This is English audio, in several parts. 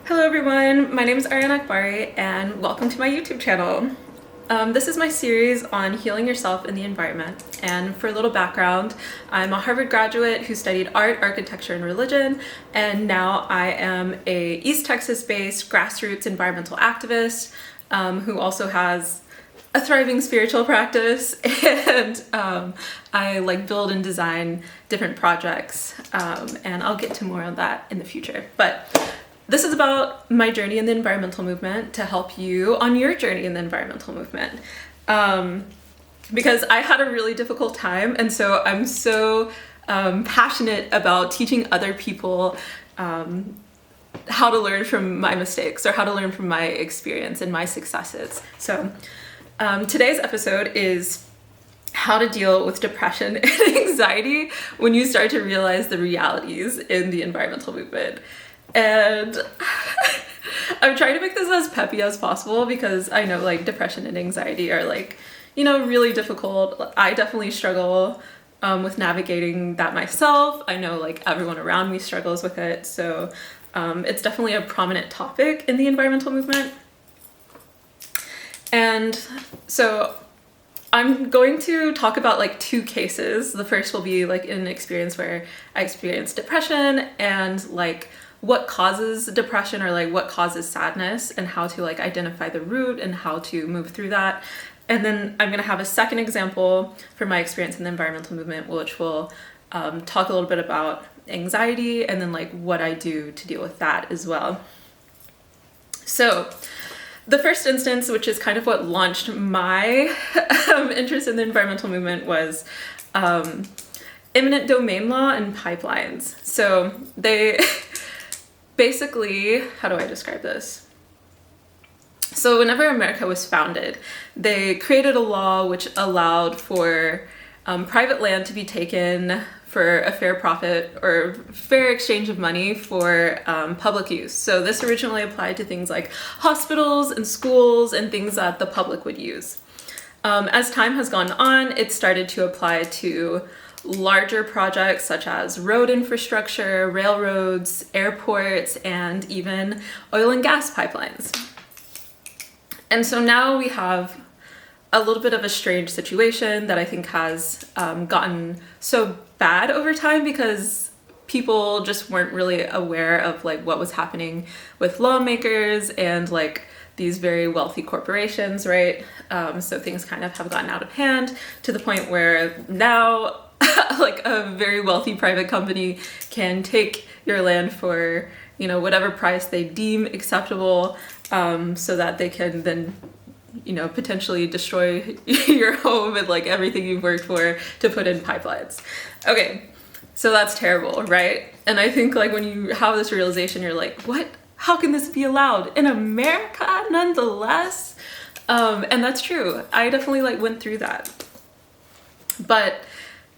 Hello everyone, my name is Ariana Akbari and welcome to my YouTube channel. This is my series on healing yourself in the environment, and for a little background, I'm a Harvard graduate who studied art, architecture, and religion, and now I am a East Texas-based grassroots environmental activist who also has a thriving spiritual practice, and I build and design different projects, and I'll get to more on that in the future. But this is about my journey in the environmental movement to help you on your journey in the environmental movement. Because I had a really difficult time, and so I'm so passionate about teaching other people how to learn from my mistakes or how to learn from my experience and my successes. So today's episode is how to deal with depression and anxiety when you start to realize the realities in the environmental movement. And I'm trying to make this as peppy as possible because I know depression and anxiety are really difficult. I definitely struggle with navigating that myself. I know everyone around me struggles with it. So it's definitely a prominent topic in the environmental movement. And so I'm going to talk about two cases. The first will be an experience where I experienced depression and what causes depression or what causes sadness and how to identify the root and how to move through that. And then I'm going to have a second example from my experience in the environmental movement, which will talk a little bit about anxiety and then what I do to deal with that as well. So the first instance, which is kind of what launched my interest in the environmental movement, was eminent domain law and pipelines. So they basically, how do I describe this? So whenever America was founded, they created a law which allowed for private land to be taken for a fair profit or fair exchange of money for public use. So this originally applied to things like hospitals and schools and things that the public would use. As time has gone on, it started to apply to larger projects such as road infrastructure, railroads, airports, and even oil and gas pipelines. And so now we have a little bit of a strange situation that I think has gotten so bad over time because people just weren't really aware of what was happening with lawmakers and these very wealthy corporations, right? So things kind of have gotten out of hand to the point where now a very wealthy private company can take your land for, whatever price they deem acceptable, so that they can then, potentially destroy your home and everything you've worked for to put in pipelines. Okay, so that's terrible, right? And I think when you have this realization, you're like, what? How can this be allowed in America nonetheless? And that's true. I definitely went through that. But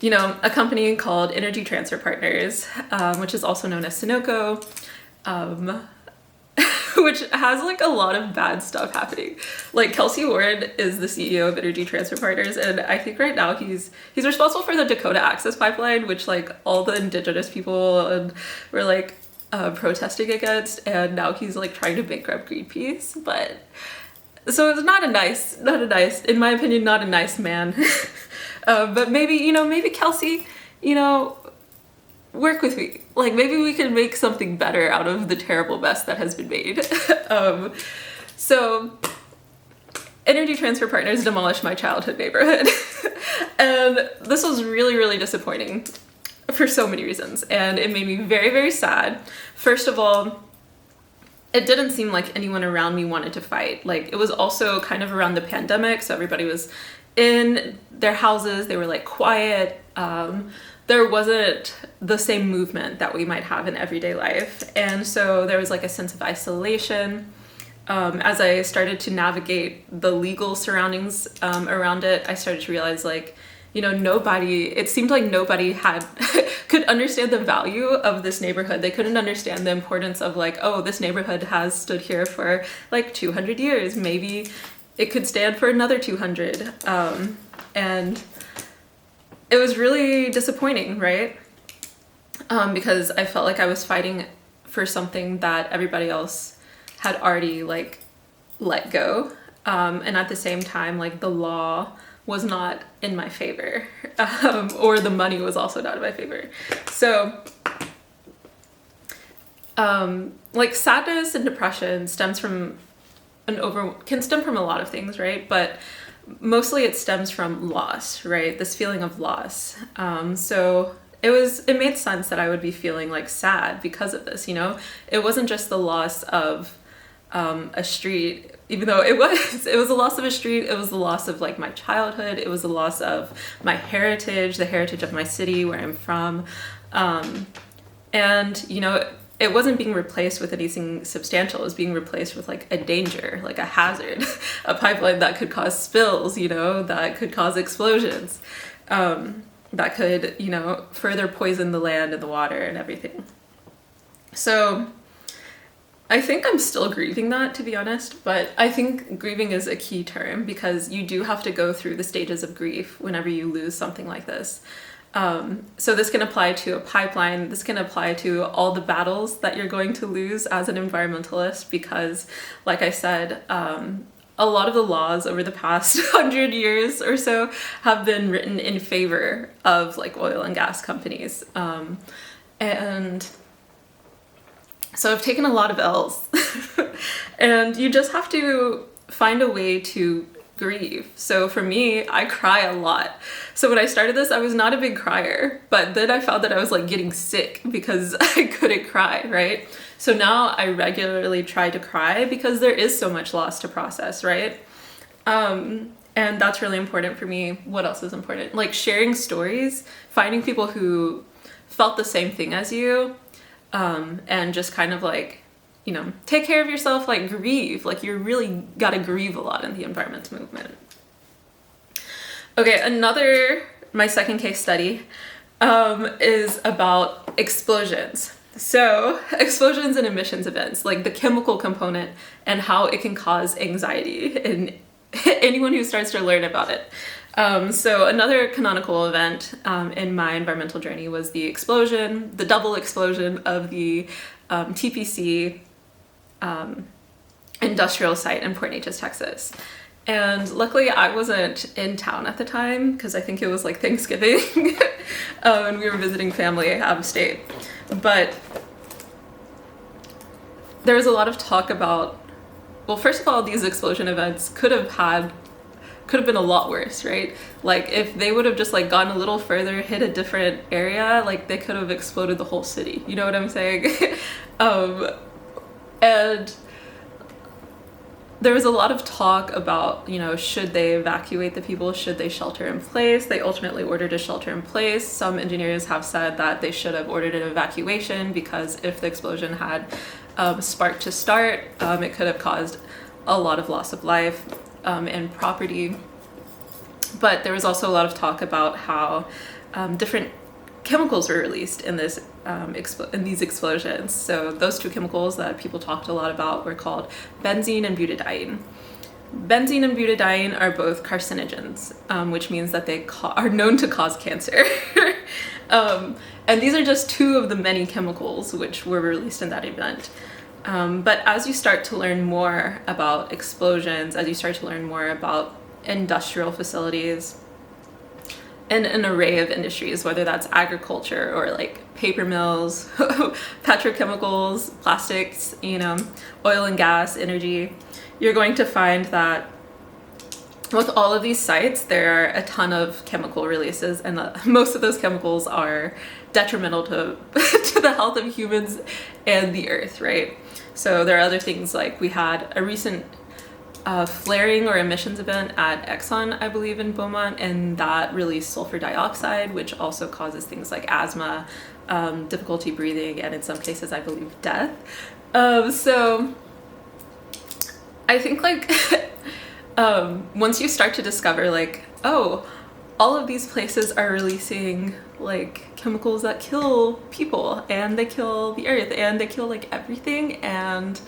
a company called Energy Transfer Partners, which is also known as Sunoco, which has a lot of bad stuff happening. Kelsey Warren is the CEO of Energy Transfer Partners, and I think right now he's responsible for the Dakota Access Pipeline, which all the indigenous people were protesting against, and now he's trying to bankrupt Greenpeace. But so it's not a nice, in my opinion, not a nice man. But maybe Kelsey, work with me. Maybe we can make something better out of the terrible mess that has been made. So Energy Transfer Partners demolished my childhood neighborhood. And this was really, really disappointing for so many reasons. And it made me very, very sad. First of all, it didn't seem like anyone around me wanted to fight. It was also kind of around the pandemic, so everybody was in their houses, they were quiet. There wasn't the same movement that we might have in everyday life. And so there was a sense of isolation. As I started to navigate the legal surroundings around it, I started to realize it seemed like nobody could understand the value of this neighborhood. They couldn't understand the importance of oh, this neighborhood has stood here for 200 years. Maybe it could stand for another 200. And it was really disappointing, right? Because I felt like I was fighting for something that everybody else had already like let go. And at the same time, like the law was not in my favor, or the money was also not in my favor. So like sadness and depression can stem from a lot of things, right? But mostly it stems from loss, right? This feeling of loss. So it made sense that I would be feeling like sad because of this, you know? It wasn't just the loss of a street, even though it was the loss of a street, it was the loss of like my childhood, it was the loss of my heritage, the heritage of my city where I'm from. And, you know, it wasn't being replaced with anything substantial. It was being replaced with like a danger, like a hazard, a pipeline that could cause spills, you know, that could cause explosions, that could, you know, further poison the land and the water and everything. So I think I'm still grieving that, to be honest, but I think grieving is a key term because you do have to go through the stages of grief whenever you lose something like this. So this can apply to a pipeline, this can apply to all the battles that you're going to lose as an environmentalist because, like I said, a lot of the laws over the past 100 years or so have been written in favor of like oil and gas companies. And so I've taken a lot of L's and you just have to find a way to grieve. So for me, I cry a lot. So when I started this, I was not a big crier, but then I found that I was like getting sick because I couldn't cry, right? So now I regularly try to cry because there is so much loss to process, right? And that's really important for me. What else is important? Like sharing stories, finding people who felt the same thing as you, and just kind of like, you know, take care of yourself, like grieve, like you really gotta grieve a lot in the environmental movement. Okay, my second case study is about explosions. So explosions and emissions events, like the chemical component and how it can cause anxiety in anyone who starts to learn about it. So another canonical event in my environmental journey was the double explosion of the TPC industrial site in Port Neches, Texas. And luckily I wasn't in town at the time because I think it was like Thanksgiving and we were visiting family out of state. But there was a lot of talk about, well, first of all, these explosion events could have been a lot worse, right? Like if they would have just like gone a little further, hit a different area, like they could have exploded the whole city. You know what I'm saying? And there was a lot of talk about, you know, should they evacuate the people? Should they shelter in place? They ultimately ordered a shelter in place. Some engineers have said that they should have ordered an evacuation because if the explosion had sparked to start, it could have caused a lot of loss of life and property. But there was also a lot of talk about how different chemicals were released in these explosions. So those two chemicals that people talked a lot about were called benzene and butadiene. Benzene and butadiene are both carcinogens, which means that they are known to cause cancer. And these are just two of the many chemicals which were released in that event. But as you start to learn more about explosions, as you start to learn more about industrial facilities, and an array of industries, whether that's agriculture or like paper mills, petrochemicals, plastics, you know, oil and gas, energy, you're going to find that with all of these sites, there are a ton of chemical releases, and most of those chemicals are detrimental to the health of humans and the earth, right? So there are other things like we had a recent flaring or emissions event at Exxon, I believe, in Beaumont, and that released sulfur dioxide, which also causes things like asthma, difficulty breathing, and in some cases, I believe, death. So I think like once you start to discover like, oh, all of these places are releasing like chemicals that kill people and they kill the earth and they kill like everything, and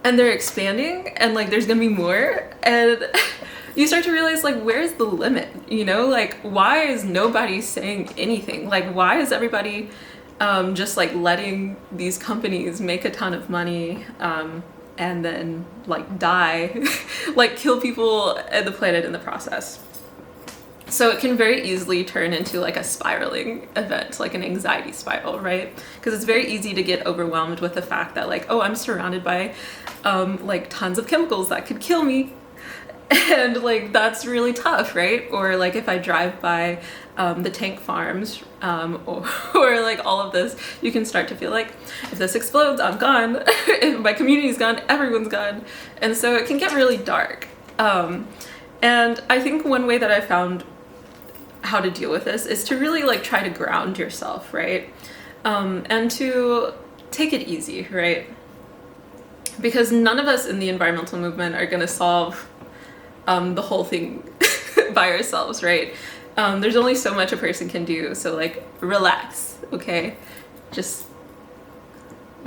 they're expanding, and like there's gonna be more, and you start to realize like, where's the limit, you know? Like, why is nobody saying anything? Like, why is everybody just like letting these companies make a ton of money, and then like die, like kill people and the planet in the process. So it can very easily turn into like a spiraling event, like an anxiety spiral, right? Because it's very easy to get overwhelmed with the fact that like, oh, I'm surrounded by like tons of chemicals that could kill me. And like, that's really tough, right? Or like if I drive by the tank farms, or like all of this, you can start to feel like if this explodes, I'm gone. If my community's gone, everyone's gone. And so it can get really dark. And I think one way that I found how to deal with this is to really like try to ground yourself, right? And to take it easy, right? Because none of us in the environmental movement are going to solve the whole thing by ourselves, right? There's only so much a person can do. So like, relax, okay? Just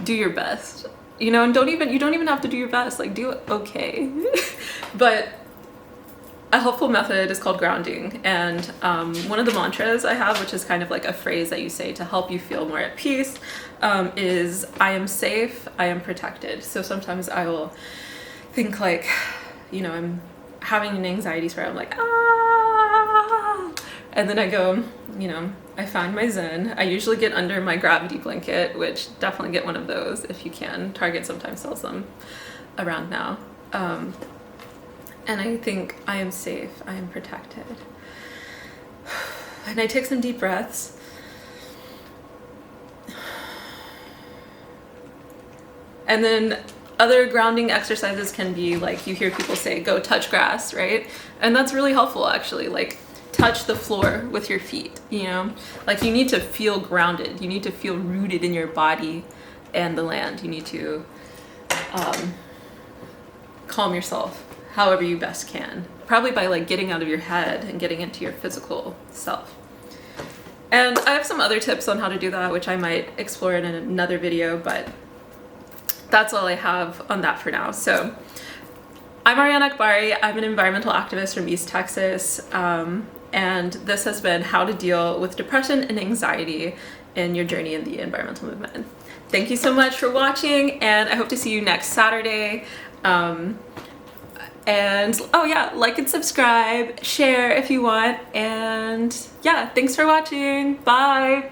do your best, you know, and you don't even have to do your best, like do it okay. But a helpful method is called grounding. And one of the mantras I have, which is kind of like a phrase that you say to help you feel more at peace, is I am safe, I am protected. So sometimes I will think like, you know, I'm having an anxiety spiral, I'm like, ah, and then I go, you know, I find my zen. I usually get under my gravity blanket, which definitely get one of those if you can. Target sometimes sells them around now. And I think I am safe, I am protected. And I take some deep breaths. And then other grounding exercises can be like, you hear people say, go touch grass, right? And that's really helpful actually, like touch the floor with your feet, you know? Like you need to feel grounded. You need to feel rooted in your body and the land. You need to calm yourself however you best can. Probably by like getting out of your head and getting into your physical self. And I have some other tips on how to do that, which I might explore in another video, but that's all I have on that for now. So I'm Ariana Akbari. I'm an environmental activist from East Texas. And this has been how to deal with depression and anxiety in your journey in the environmental movement. Thank you so much for watching, and I hope to see you next Saturday. And oh yeah, like and subscribe, share if you want, and yeah, thanks for watching. Bye.